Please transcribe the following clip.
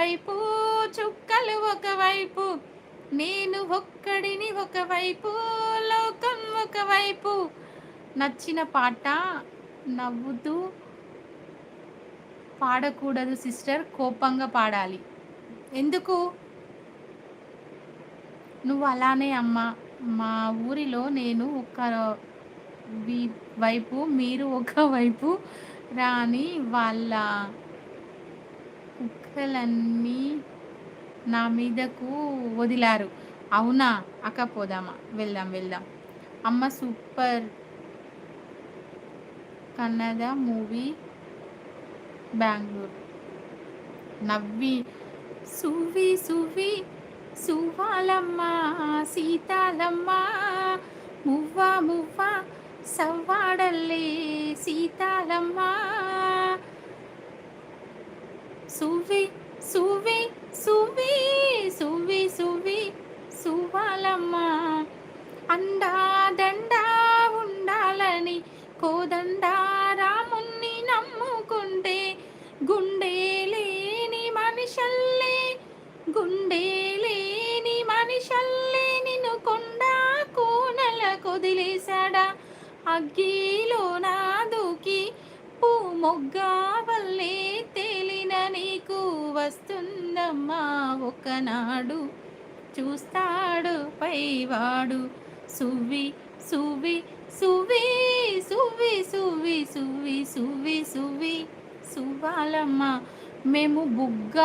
ఒకవైపు, చుక్కలు ఒకవైపు, నేను ఒక్కడిని ఒకవైపు, లోకం ఒకవైపు. నచ్చిన పాట నవ్వుతూ పాడకూడదు సిస్టర్, కోపంగా పాడాలి. ఎందుకు? నువ్వు అలానే అమ్మా. మా ఊరిలో నేను ఒక వైపు, మీరు ఒక వైపు రాని వాళ్ళ కుక్కలన్నీ నా మీదకు వదిలారు. అవునా అక్క, పోదామా? వెళ్దాం వెళ్దాం. అమ్మ సూపర్ కన్నడ మూవీ బెంగుళూరు. నవ్వి సువ్వి సువ్వి సువ్వాలమ్మ సీతాలమ్మ, మువ్వ మువ్వ సవ్వాడల్లే సీతాలమ్మ, సువ్వి సువ్వి సువ్వి సువ్వి సువ్వి సువ్వాలమ్మ, అండా దండా ఉండాలని కోదండా రాముణ్ణి నమ్ముకుంటే, గుండె లేని మనిషల్లే, గుండె లేని మనిషల్లే నిన్ను కొండ కోనల కొదిలేశాడా, అగ్గిలో నా దూకి పూ మొగ్గ వల్లే తేలిన నీకు వస్తుందమ్మా ఒకనాడు, చూస్తాడు పైవాడు. సువ్వి సువ్వి సువ్వి సువ్వి సువ్వి సువ్వి సువ్వి సువ్వి సువ్వాలమ్మ, మేము బుగ్గ